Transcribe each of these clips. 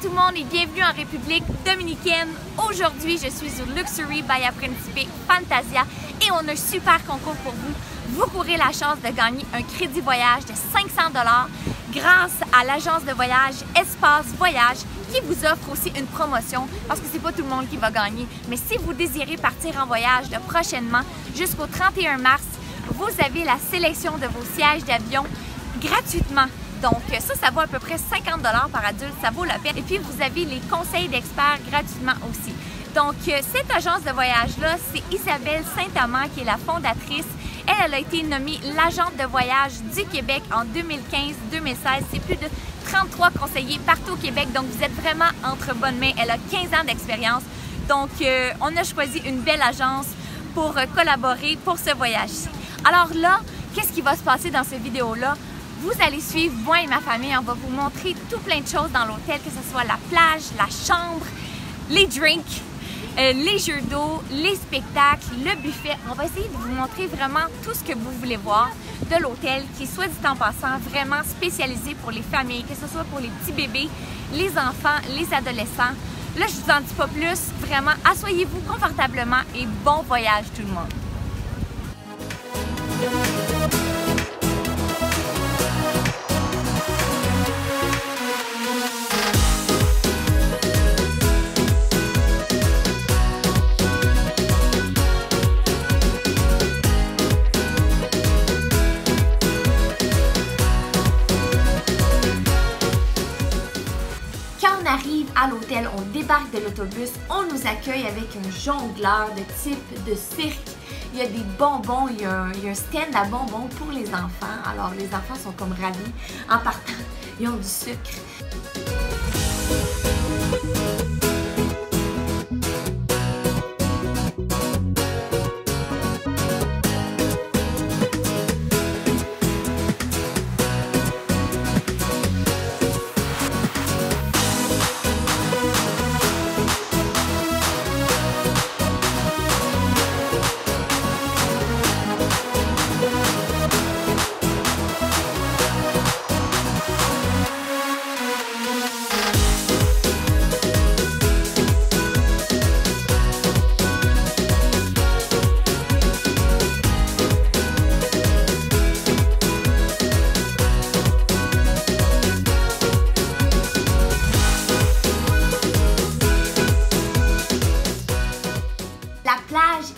tout le monde et bienvenue en République dominicaine. Aujourd'hui, je suis au Luxury by Principe Fantasia et on a un super concours pour vous. Vous courez la chance de gagner un crédit voyage de 500 $ grâce à l'agence de voyage Espace Voyage qui vous offre aussi une promotion parce que c'est pas tout le monde qui va gagner. Mais si vous désirez partir en voyage prochainement jusqu'au 31 mars, vous avez la sélection de vos sièges d'avion gratuitement. Donc ça vaut à peu près 50 $ par adulte, ça vaut la peine. Et puis vous avez les conseils d'experts gratuitement aussi. Donc cette agence de voyage-là, c'est Isabelle Saint-Amand qui est la fondatrice. Elle a été nommée l'agente de voyage du Québec en 2015-2016. C'est plus de 33 conseillers partout au Québec, donc vous êtes vraiment entre bonnes mains. Elle a 15 ans d'expérience. Donc on a choisi une belle agence pour collaborer pour ce voyage-ci. Alors là, qu'est-ce qui va se passer dans cette vidéo-là? Vous allez suivre, moi et ma famille, on va vous montrer tout plein de choses dans l'hôtel, que ce soit la plage, la chambre, les drinks, les jeux d'eau, les spectacles, le buffet. On va essayer de vous montrer vraiment tout ce que vous voulez voir de l'hôtel qui est, soit dit en passant, vraiment spécialisé pour les familles, que ce soit pour les petits bébés, les enfants, les adolescents. Là, je vous en dis pas plus. Vraiment, asseyez-vous confortablement et bon voyage tout le monde. À l'hôtel, on débarque de l'autobus, on nous accueille avec un jongleur de type de cirque. Il y a des bonbons, il y a un stand à bonbons pour les enfants. Alors les enfants sont comme ravis. En partant, ils ont du sucre.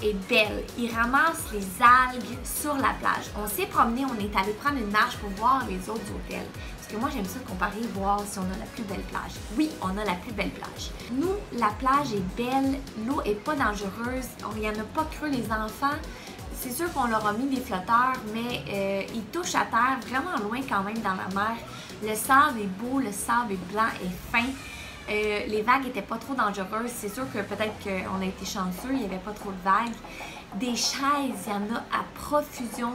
Est belle. Il ramasse les algues sur la plage. On s'est promené, on est allé prendre une marche pour voir les autres hôtels. Parce que moi, j'aime ça comparer, voir si on a la plus belle plage. Oui, on a la plus belle plage. Nous, la plage est belle, l'eau est pas dangereuse, il n'y en a pas creux les enfants. C'est sûr qu'on leur a mis des flotteurs, mais ils touchent à terre vraiment loin quand même dans la mer. Le sable est beau, le sable est blanc et fin. Les vagues n'étaient pas trop dangereuses. C'est sûr que peut-être qu'on a été chanceux, il n'y avait pas trop de vagues. Des chaises, il y en a à profusion.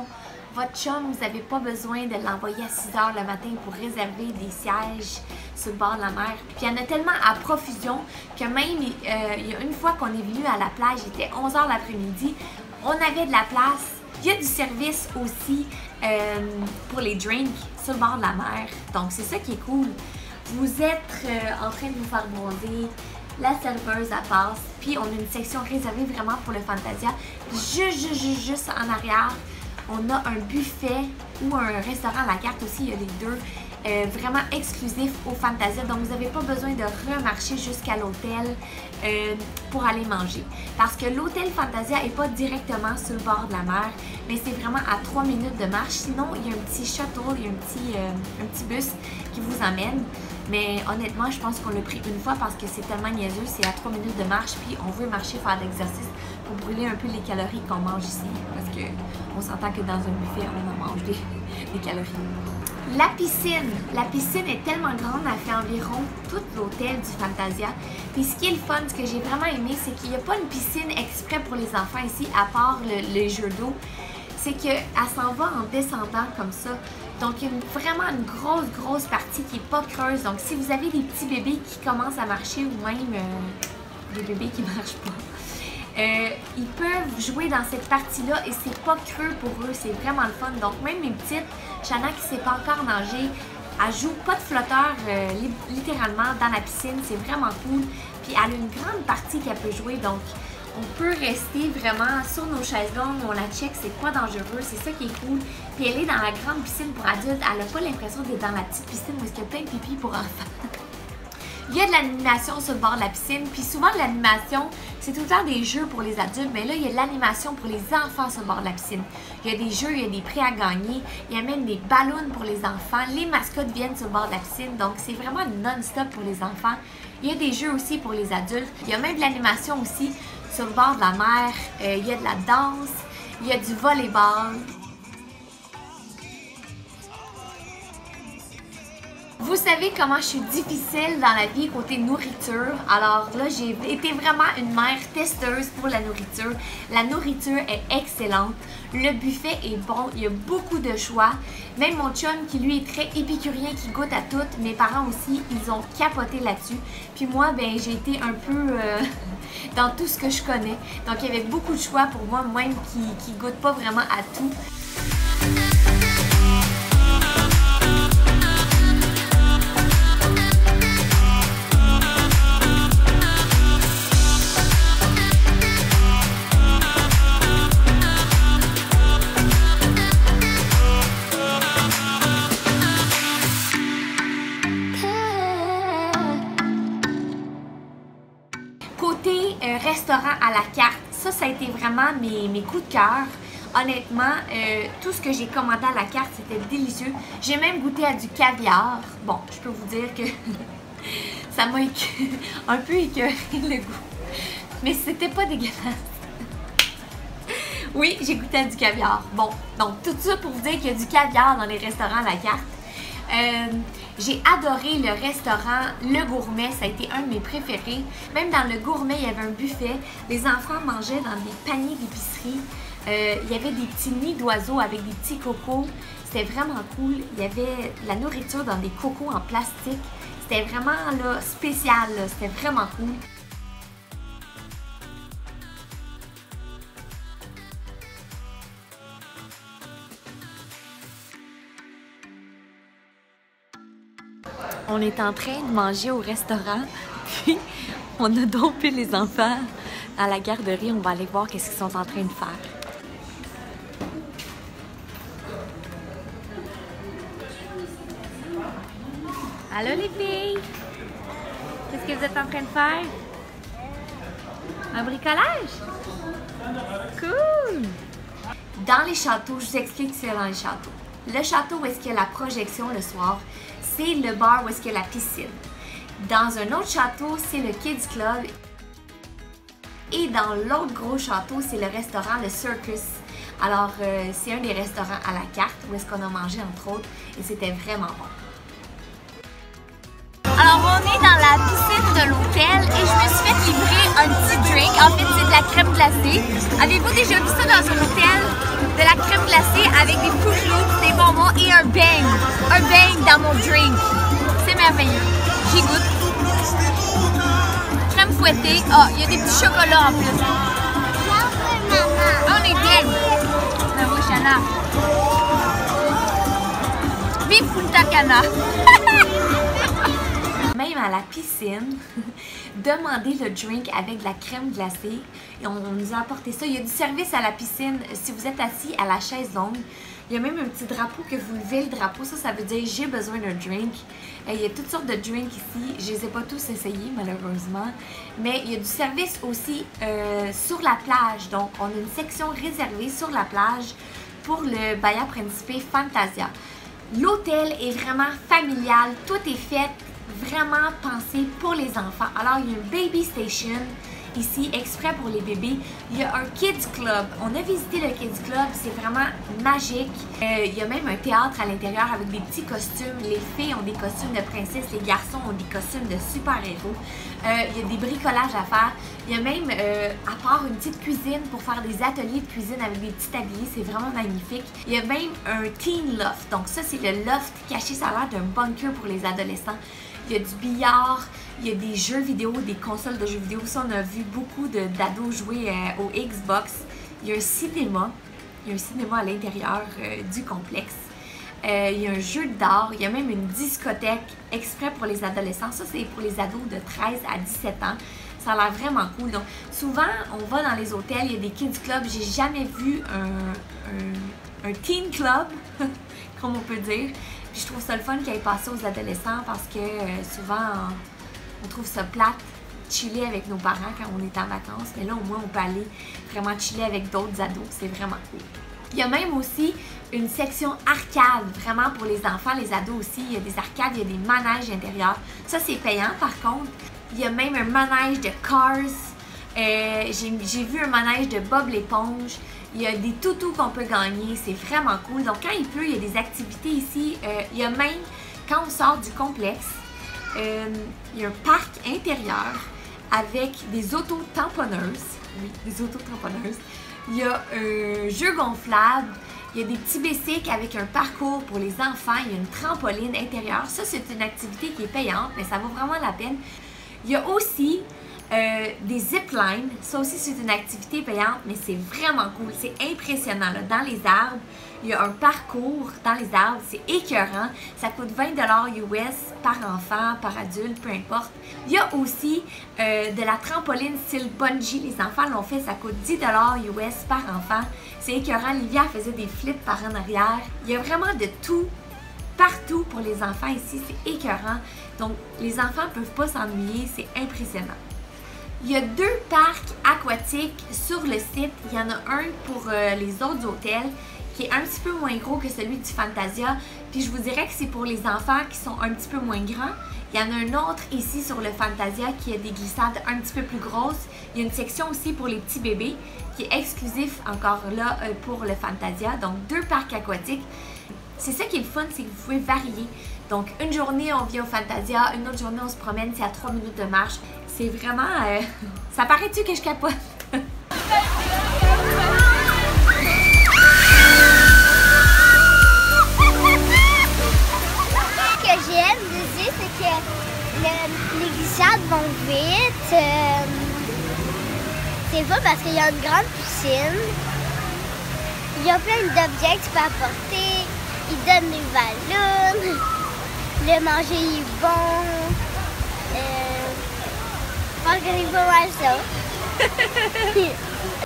Votre chum, vous n'avez pas besoin de l'envoyer à 6 h le matin pour réserver des sièges sur le bord de la mer. Puis il y en a tellement à profusion que même il y a une fois qu'on est venu à la plage, il était 11 h l'après-midi, on avait de la place. Il y a du service aussi pour les drinks sur le bord de la mer. Donc c'est ça qui est cool. Vous êtes en train de vous faire bronzer, la serveuse elle passe, puis on a une section réservée vraiment pour le Fantasia. Juste en arrière, on a un buffet ou un restaurant à la carte aussi, il y a les deux, vraiment exclusif au Fantasia. Donc vous n'avez pas besoin de remarcher jusqu'à l'hôtel pour aller manger. Parce que l'hôtel Fantasia n'est pas directement sur le bord de la mer, mais c'est vraiment à 3 minutes de marche. Sinon, il y a un petit shuttle, il y a un petit bus qui vous emmène. Mais honnêtement, je pense qu'on l'a pris une fois parce que c'est tellement niaiseux, c'est à 3 minutes de marche, puis on veut marcher, faire de l'exercice pour brûler un peu les calories qu'on mange ici. Parce qu'on s'entend que dans un buffet, on en mange des calories. La piscine est tellement grande, elle fait environ tout l'hôtel du Fantasia. Puis ce qui est le fun, ce que j'ai vraiment aimé, c'est qu'il n'y a pas une piscine exprès pour les enfants ici, à part les jeux d'eau. C'est qu'elle s'en va en descendant comme ça. Donc, il y a vraiment une grosse partie qui n'est pas creuse. Donc, si vous avez des petits bébés qui commencent à marcher ou même des bébés qui ne marchent pas, ils peuvent jouer dans cette partie-là et c'est pas creux pour eux. C'est vraiment le fun. Donc, même mes petites, Shana qui ne sait pas encore nager, Elle joue pas de flotteur littéralement dans la piscine, c'est vraiment cool. Puis elle a une grande partie qu'elle peut jouer, donc on peut rester vraiment sur nos chaises longues, on la check, c'est pas dangereux, c'est ça qui est cool. Puis elle est dans la grande piscine pour adultes, elle a pas l'impression d'être dans la petite piscine où il y a plein de pipi pour enfants. Il y a de l'animation sur le bord de la piscine, puis souvent de l'animation, c'est tout le temps des jeux pour les adultes, mais là, il y a de l'animation pour les enfants sur le bord de la piscine. Il y a des jeux, il y a des prix à gagner, il y a même des ballons pour les enfants, les mascottes viennent sur le bord de la piscine, donc c'est vraiment non-stop pour les enfants. Il y a des jeux aussi pour les adultes, il y a même de l'animation aussi sur le bord de la mer, il y a de la danse, il y a du volleyball. Vous savez comment je suis difficile dans la vie côté nourriture. Alors là, j'ai été vraiment une mère testeuse pour la nourriture. La nourriture est excellente. Le buffet est bon. Il y a beaucoup de choix. Même mon chum qui lui est très épicurien, qui goûte à tout. Mes parents aussi, ils ont capoté là-dessus. Puis moi, ben j'ai été un peu dans tout ce que je connais. Donc il y avait beaucoup de choix pour moi, même qui goûte pas vraiment à tout. Côté restaurant à la carte, ça a été vraiment mes coups de cœur. Honnêtement, tout ce que j'ai commandé à la carte, c'était délicieux. J'ai même goûté à du caviar. Bon, je peux vous dire que ça m'a un peu écœuré le goût. Mais c'était pas dégueulasse. Oui, j'ai goûté à du caviar. Bon, donc tout ça pour vous dire qu'il y a du caviar dans les restaurants à la carte. J'ai adoré le restaurant Le Gourmet, ça a été un de mes préférés. Même dans Le Gourmet, il y avait un buffet. Les enfants mangeaient dans des paniers d'épicerie. Il y avait des petits nids d'oiseaux avec des petits cocos. C'était vraiment cool. Il y avait de la nourriture dans des cocos en plastique. C'était vraiment là, spécial, c'était vraiment cool. On est en train de manger au restaurant, puis on a dompé les enfants à la garderie. On va aller voir qu'est-ce qu'ils sont en train de faire. Allô les filles! Qu'est-ce que vous êtes en train de faire? Un bricolage? Cool! Dans les châteaux, je vous explique ce qu'il y a dans les châteaux. Le château où est-ce qu'il y a la projection le soir, c'est le bar où est-ce qu'il y a la piscine. Dans un autre château, c'est le Kids Club. Et dans l'autre gros château, c'est le restaurant Le Circus. Alors, c'est un des restaurants à la carte où est-ce qu'on a mangé entre autres et c'était vraiment bon. Alors, on est dans la piscine de l'hôtel et je me suis fait livrer un petit drink. En fait, c'est de la crème glacée. Avez-vous déjà vu ça dans un hôtel? De la crème glacée avec des Fruit Loops, des bonbons et un bang. Un bang dans mon drink. C'est merveilleux. J'y goûte. Crème fouettée. Ah, il y a des petits chocolats en plus. On est bien. Bravo, Shana. Vive Punta Cana. Même à la piscine, demander le drink avec de la crème glacée. Et on nous a apporté ça. Il y a du service à la piscine. Si vous êtes assis à la chaise longue, il y a même un petit drapeau que vous levez le drapeau. Ça veut dire j'ai besoin d'un drink. Il y a toutes sortes de drinks ici. Je ne les ai pas tous essayés malheureusement. Mais il y a du service aussi sur la plage. Donc on a une section réservée sur la plage pour le Bahia Principe Fantasia. L'hôtel est vraiment familial. Tout est fait vraiment pensé pour les enfants. Alors, il y a une baby station ici, exprès pour les bébés. Il y a un kids club. On a visité le kids club, c'est vraiment magique. Il y a même un théâtre à l'intérieur avec des petits costumes. Les filles ont des costumes de princesse, les garçons ont des costumes de super-héros. Il y a des bricolages à faire. Il y a même, à part, une petite cuisine pour faire des ateliers de cuisine avec des petits tabliers. C'est vraiment magnifique. Il y a même un teen loft. Donc ça, c'est le loft caché. Ça a l'air d'un bunker pour les adolescents. Il y a du billard, il y a des jeux vidéo, des consoles de jeux vidéo. Ça, on a vu beaucoup d'ados jouer au Xbox. Il y a un cinéma. Il y a un cinéma à l'intérieur du complexe. il y a un jeu d'art, il y a même une discothèque exprès pour les adolescents. Ça, c'est pour les ados de 13 à 17 ans. Ça a l'air vraiment cool. Donc, souvent, on va dans les hôtels, il y a des kids clubs. J'ai jamais vu un teen club, comme on peut dire. Puis je trouve ça le fun qu'il ait passé aux adolescents parce que souvent, on trouve ça plate, chiller avec nos parents quand on est en vacances. Mais là, au moins, on peut aller vraiment chiller avec d'autres ados. C'est vraiment cool. Il y a même aussi une section arcade, vraiment pour les enfants, les ados aussi. Il y a des arcades, il y a des manèges intérieurs. Ça, c'est payant par contre. Il y a même un manège de Cars. J'ai vu un manège de Bob l'éponge. Il y a des toutous qu'on peut gagner. C'est vraiment cool. Donc, quand il pleut, il y a des activités ici. Il y a même, quand on sort du complexe, il y a un parc intérieur avec des auto-tamponneuses. Oui, des auto-tamponneuses. Il y a un jeu gonflable. Il y a des petits bicycles avec un parcours pour les enfants. Il y a une trampoline intérieure. Ça, c'est une activité qui est payante, mais ça vaut vraiment la peine. Il y a aussi des ziplines. Ça aussi, c'est une activité payante, mais c'est vraiment cool. C'est impressionnant. Là. Dans les arbres, il y a un parcours dans les arbres. C'est écœurant. Ça coûte 20 $ US par enfant, par adulte, peu importe. Il y a aussi de la trampoline style bungee. Les enfants l'ont fait. Ça coûte 10 $ US par enfant. C'est écœurant. Livia faisait des flips par en arrière. Il y a vraiment de tout. Partout pour les enfants ici, c'est écœurant. Donc, les enfants ne peuvent pas s'ennuyer, c'est impressionnant. Il y a 2 parcs aquatiques sur le site. Il y en a un pour les autres hôtels qui est un petit peu moins gros que celui du Fantasia. Puis je vous dirais que c'est pour les enfants qui sont un petit peu moins grands. Il y en a un autre ici sur le Fantasia qui a des glissades un petit peu plus grosses. Il y a une section aussi pour les petits bébés qui est exclusif encore là pour le Fantasia. Donc 2 parcs aquatiques. C'est ça qui est le fun, c'est que vous pouvez varier. Donc, une journée, on vient au Fantasia, une autre journée, on se promène, c'est à 3 minutes de marche. C'est vraiment... Ça paraît-tu que je capote? Ce que j'aime ici, c'est que les glissades vont vite. C'est pas parce qu'il y a une grande piscine. Il y a plein d'objets que tu peux apporter. Ils donnent des ballons. Le manger est bon. Je pense que c'est pas mal ça.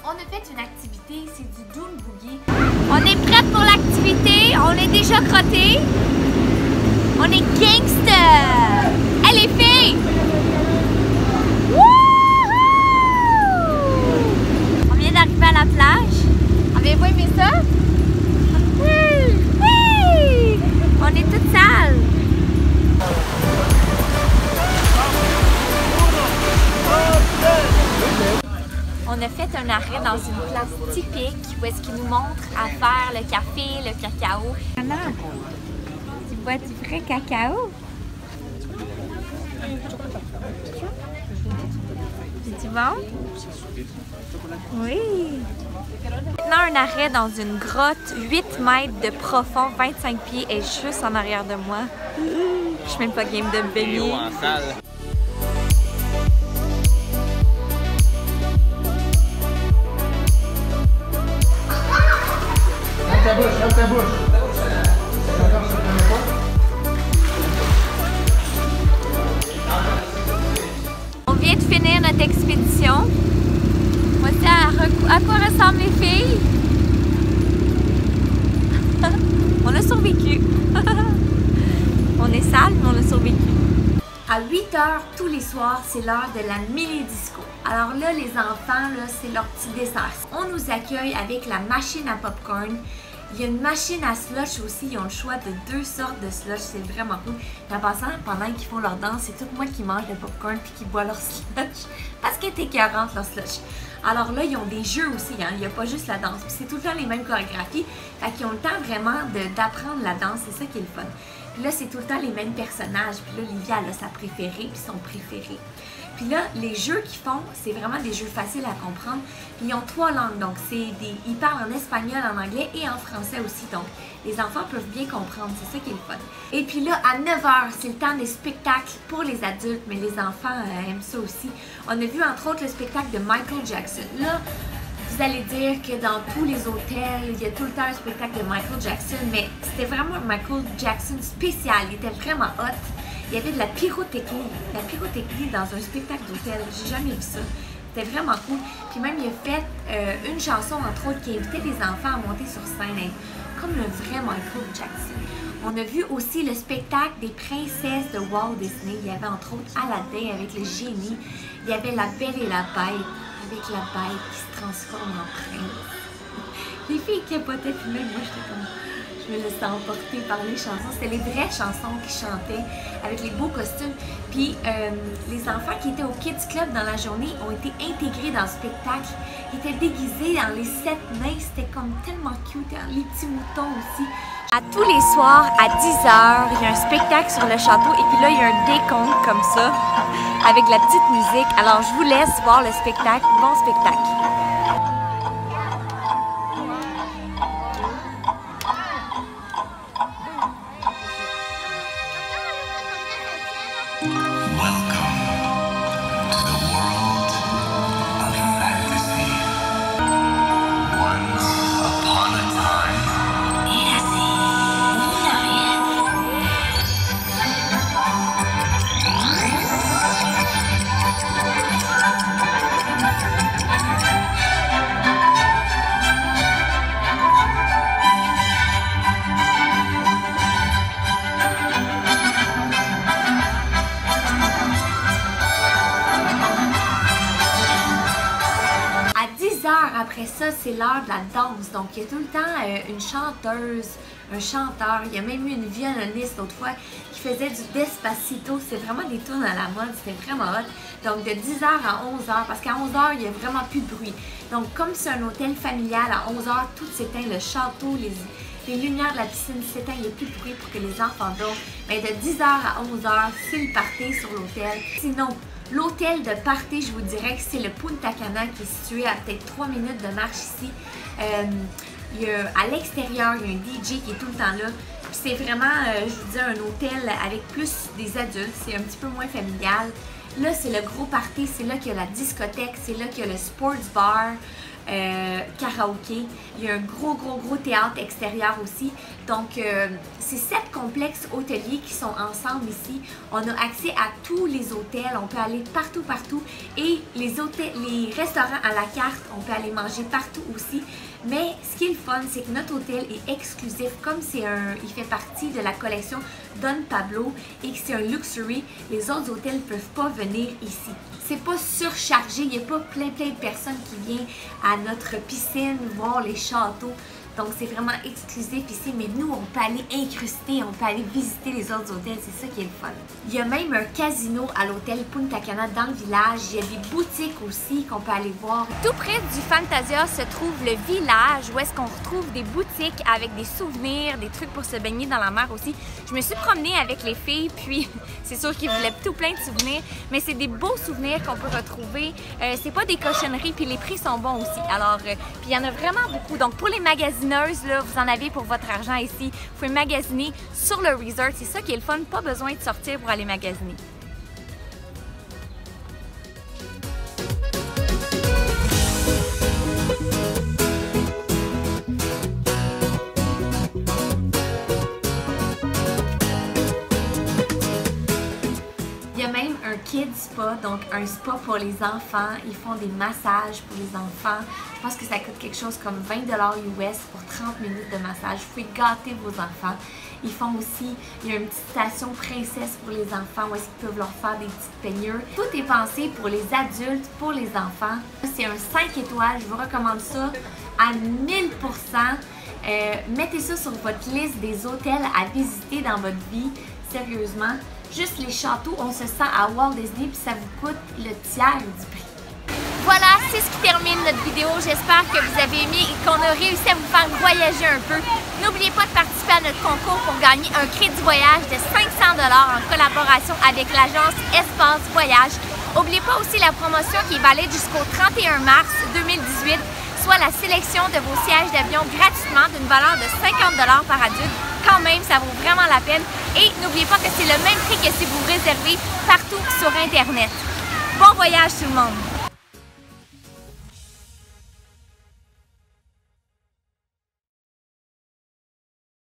On a fait une activité, c'est du Dune Boogie. On est prête pour l'activité, on est déjà crottés. On est gangster! Elle est filles! On vient d'arriver à la plage. Avez-vous aimé ça? Oui! Oui! On est toutes sales. On a fait un arrêt dans une place typique où est-ce qu'il nous montre à faire le café, le cacao. Anna, tu bois du vrai cacao? C'est-tu bon? Oui! Maintenant, un arrêt dans une grotte, 8 mètres de profond, 25 pieds, est juste en arrière de moi. Je suis même pas game de me baigner. Ferme ta bouche. On vient de finir notre expédition. Voici à quoi ressemblent les filles. On a survécu. On est sale, mais on a survécu. À 8 h tous les soirs, c'est l'heure de la mini-disco. Alors là, les enfants, là, c'est leur petit dessert. On nous accueille avec la machine à popcorn. Il y a une machine à slush aussi. Ils ont le choix de 2 sortes de slush. C'est vraiment cool. Et en passant, pendant qu'ils font leur danse, c'est tout moi qui mange le popcorn puis qui boit leur slush. Parce qu'elle est écœurante, leur slush. Alors là, ils ont des jeux aussi. Hein. Il n'y a pas juste la danse. Puis c'est tout le temps les mêmes chorégraphies. Fait qu'ils ont le temps vraiment d'apprendre la danse. C'est ça qui est le fun. Puis là, c'est tout le temps les mêmes personnages. Puis là, Livia, elle a sa préférée puis son préféré. Puis là, les jeux qu'ils font, c'est vraiment des jeux faciles à comprendre. Puis ils ont 3 langues, donc ils parlent en espagnol, en anglais et en français aussi. Donc, les enfants peuvent bien comprendre, c'est ça qui est le fun. Et puis là, à 9 h, c'est le temps des spectacles pour les adultes, mais les enfants aiment ça aussi. On a vu entre autres le spectacle de Michael Jackson. Là, vous Vous allez dire que dans tous les hôtels, il y a tout le temps un spectacle de Michael Jackson, mais c'était vraiment un Michael Jackson spécial. Il était vraiment hot. Il y avait de la pyrotechnie. La pyrotechnie dans un spectacle d'hôtel. J'ai jamais vu ça. C'était vraiment cool. Puis même, il a fait une chanson, entre autres, qui invitait les enfants à monter sur scène, comme le vrai Michael Jackson. On a vu aussi le spectacle des princesses de Walt Disney. Il y avait entre autres Aladdin avec le génie. Il y avait La Belle et la Bête avec la bête qui se transforme en prince. Les filles capotaient, puis même moi j'étais comme... Je me laissais emporter par les chansons. C'était les vraies chansons qui chantaient avec les beaux costumes. Puis les enfants qui étaient au Kids Club dans la journée ont été intégrés dans le spectacle. Ils étaient déguisés dans les 7 nains. C'était comme tellement cute. Les petits moutons aussi. À tous les soirs, à 10h, il y a un spectacle sur le château. Et puis là, il y a un décompte comme ça, avec la petite musique. Alors, je vous laisse voir le spectacle. Bon spectacle! Après ça, c'est l'heure de la danse. Donc, il y a tout le temps une chanteuse, un chanteur. Il y a même eu une violoniste l'autre fois qui faisait du Despacito. C'est vraiment des tunes à la mode. C'était vraiment hot. Donc, de 10h à 11h, parce qu'à 11h, il n'y a vraiment plus de bruit. Donc, comme c'est un hôtel familial, à 11h, tout s'éteint. Le château, les lumières de la piscine s'éteignent. Il n'y a plus de bruit pour que les enfants dorment. Mais de 10h à 11h, c'est le party sur l'hôtel. Sinon, l'hôtel de party, je vous dirais que c'est le Punta Cana qui est situé à peut-être 3 minutes de marche ici. À l'extérieur, il y a un DJ qui est tout le temps là. C'est vraiment, je vous dis, un hôtel avec plus des adultes. C'est un petit peu moins familial. Là, c'est le gros party. C'est là qu'il y a la discothèque. C'est là qu'il y a le sports bar. Karaoké. Il y a un gros théâtre extérieur aussi. Donc, c'est 7 complexes hôteliers qui sont ensemble ici. On a accès à tous les hôtels. On peut aller partout. Et les restaurants à la carte, on peut aller manger partout aussi. Mais ce qui est le fun, c'est que notre hôtel est exclusif. Comme il fait partie de la collection Don Pablo et que c'est un luxury, les autres hôtels ne peuvent pas venir ici. C'est pas surchargé, il n'y a pas plein de personnes qui viennent à notre piscine voir les châteaux. Donc c'est vraiment exclusif ici, mais nous on peut aller incruster, on peut aller visiter les autres hôtels, c'est ça qui est le fun. Il y a même un casino à l'hôtel Punta Cana dans le village, il y a des boutiques aussi qu'on peut aller voir. Tout près du Fantasia se trouve le village où est-ce qu'on retrouve des boutiques avec des souvenirs, des trucs pour se baigner dans la mer aussi. Je me suis promenée avec les filles, puis c'est sûr qu'ils voulaient tout plein de souvenirs, mais c'est des beaux souvenirs qu'on peut retrouver. C'est pas des cochonneries, puis les prix sont bons aussi. Alors, puis il y en a vraiment beaucoup. Donc pour les magasineuses, là, vous en avez pour votre argent ici. Vous pouvez magasiner sur le resort. C'est ça qui est le fun. Pas besoin de sortir pour aller magasiner. Il y a même un Kids Spa, donc un spa pour les enfants. Ils font des massages pour les enfants. Je pense que ça coûte quelque chose comme 20$ US pour 30 minutes de massage. Vous pouvez gâter vos enfants. Ils font aussi, il y a une petite station princesse pour les enfants où est-ce qu'ils peuvent leur faire des petites peignures. Tout est pensé pour les adultes, pour les enfants. C'est un 5 étoiles, je vous recommande ça à 1000%. Mettez ça sur votre liste des hôtels à visiter dans votre vie, sérieusement. Juste les châteaux, on se sent à Walt Disney puis ça vous coûte le tiers du prix. Voilà, c'est ce qui termine notre vidéo. J'espère que vous avez aimé et qu'on a réussi à vous faire voyager un peu. N'oubliez pas de participer à notre concours pour gagner un crédit voyage de 500$ en collaboration avec l'agence Espace Voyage. N'oubliez pas aussi la promotion qui est valide jusqu'au 31 mars 2018, soit la sélection de vos sièges d'avion gratuitement d'une valeur de 50$ par adulte. Quand même, ça vaut vraiment la peine. Et n'oubliez pas que c'est le même prix que si vous réservez partout sur Internet. Bon voyage tout le monde!